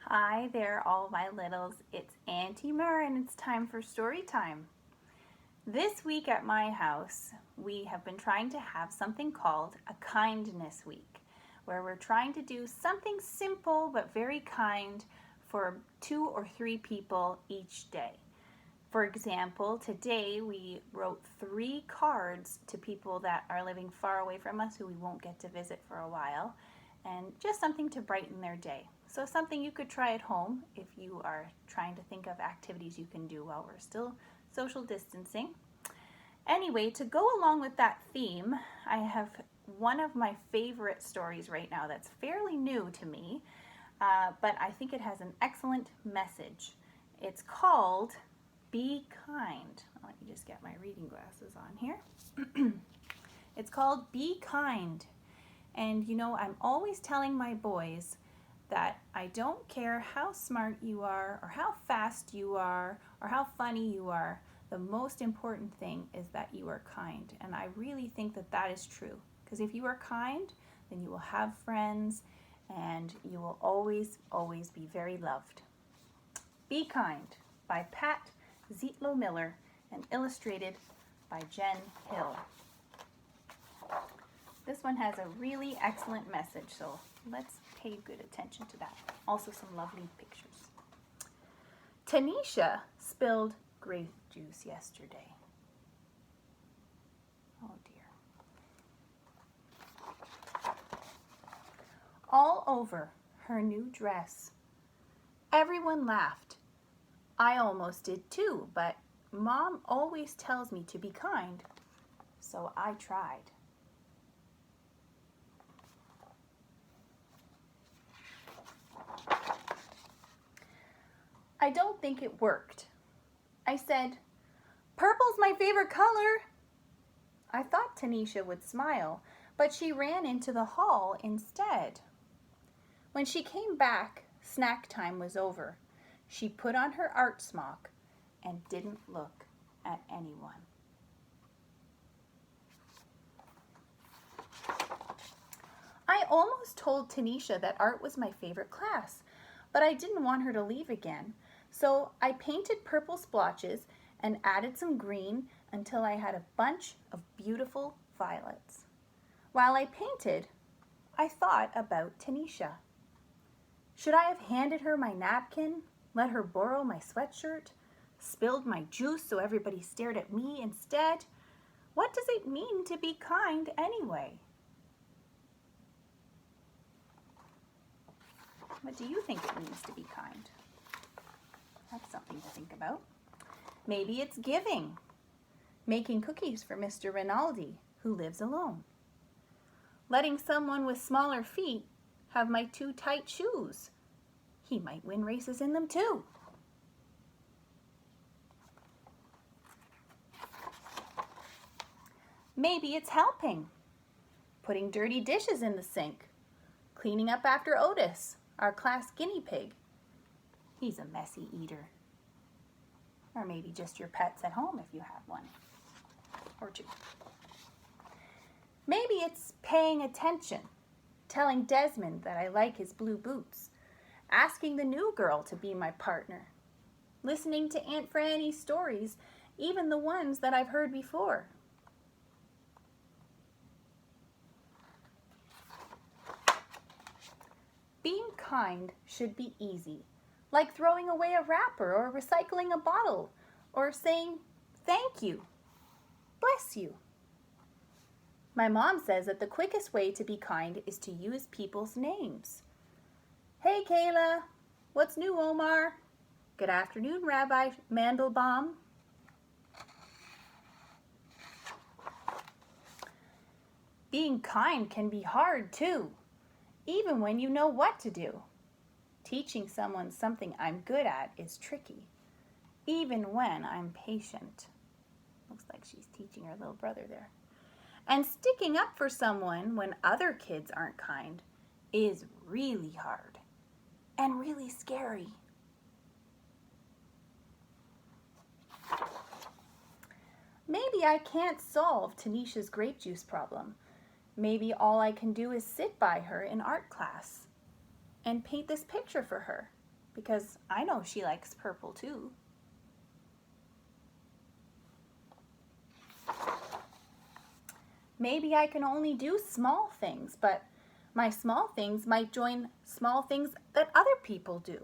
Hi there, all my littles. It's Auntie Mir and it's time for story time. This week at my house, we have been trying to have something called a kindness week, where we're trying to do something simple but very kind for 2 or 3 people each day. For example, today we wrote 3 cards to people that are living far away from us who we won't get to visit for a while, and just something to brighten their day. So something you could try at home if you are trying to think of activities you can do while we're still social distancing. Anyway, to go along with that theme, I have one of my favorite stories right now that's fairly new to me, but I think it has an excellent message. It's called Be Kind. Let me just get my reading glasses on here. It's called Be Kind. And you know, I'm always telling my boys that I don't care how smart you are or how fast you are or how funny you are. The most important thing is that you are kind. And I really think that that is true. Because if you are kind, then you will have friends and you will always, always be very loved. Be Kind by Pat Zietlow Miller and illustrated by Jen Hill. This one has a really excellent message, so let's pay good attention to that. Also some lovely pictures. Tanisha spilled grape juice yesterday. Oh dear. All over her new dress. Everyone laughed. I almost did too, but Mom always tells me to be kind, so I tried. I don't think it worked. I said, "Purple's my favorite color." I thought Tanisha would smile, but she ran into the hall instead. When she came back, snack time was over. She put on her art smock and didn't look at anyone. I almost told Tanisha that art was my favorite class, but I didn't want her to leave again. So I painted purple splotches and added some green until I had a bunch of beautiful violets. While I painted, I thought about Tanisha. Should I have handed her my napkin, let her borrow my sweatshirt, spilled my juice so everybody stared at me instead? What does it mean to be kind anyway? What do you think it means to be kind? That's something to think about. Maybe it's giving. Making cookies for Mr. Rinaldi, who lives alone. Letting someone with smaller feet have my 2 tight shoes. He might win races in them too. Maybe it's helping. Putting dirty dishes in the sink. Cleaning up after Otis, our class guinea pig. He's a messy eater. Or maybe just your pets at home if you have one or 2. Maybe it's paying attention, telling Desmond that I like his blue boots, asking the new girl to be my partner, listening to Aunt Franny's stories, even the ones that I've heard before. Being kind should be easy, like throwing away a wrapper or recycling a bottle or saying thank you, bless you. My mom says that the quickest way to be kind is to use people's names. Hey Kayla, what's new Omar? Good afternoon Rabbi Mandelbaum. Being kind can be hard too, even when you know what to do. Teaching someone something I'm good at is tricky, even when I'm patient. Looks like she's teaching her little brother there. And sticking up for someone when other kids aren't kind is really hard and really scary. Maybe I can't solve Tanisha's grape juice problem. Maybe all I can do is sit by her in art class and paint this picture for her. because I know she likes purple too. Maybe I can only do small things, but my small things might join small things that other people do.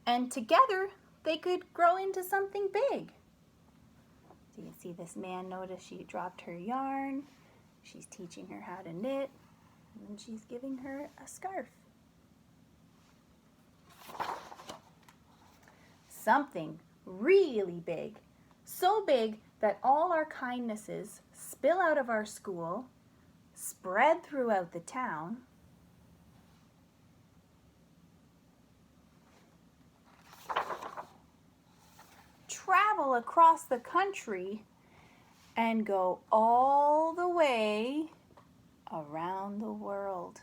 And together, they could grow into something big. So you see this man notice she dropped her yarn. She's teaching her how to knit, and then she's giving her a scarf. Something really big, so big that all our kindnesses spill out of our school, spread throughout the town, travel across the country, and go all the way around the world.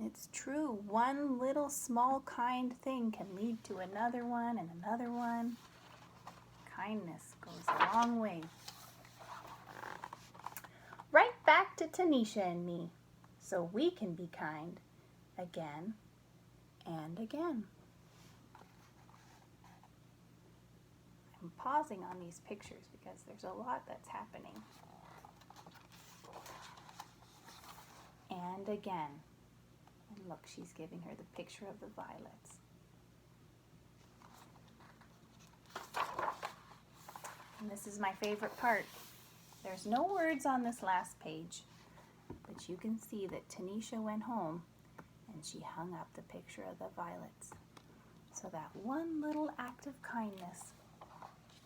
It's true, one little small kind thing can lead to another one and another one. Kindness goes a long way. Right back to Tanisha and me, so we can be kind again and again. I'm pausing on these pictures because there's a lot that's happening. And again. And look, she's giving her the picture of the violets. And this is my favorite part. There's no words on this last page, but you can see that Tanisha went home and she hung up the picture of the violets. So that one little act of kindness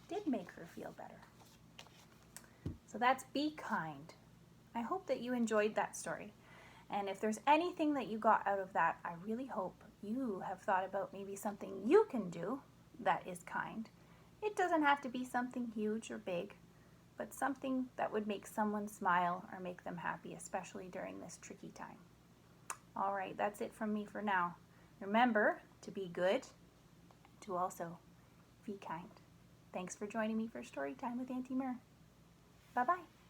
did make her feel better. So that's be kind. I hope that you enjoyed that story. And if there's anything that you got out of that, I really hope you have thought about maybe something you can do that is kind. It doesn't have to be something huge or big, but something that would make someone smile or make them happy, especially during this tricky time. All right, that's it from me for now. Remember to be good, to also be kind. Thanks for joining me for Story Time with Auntie Mir. Bye-bye.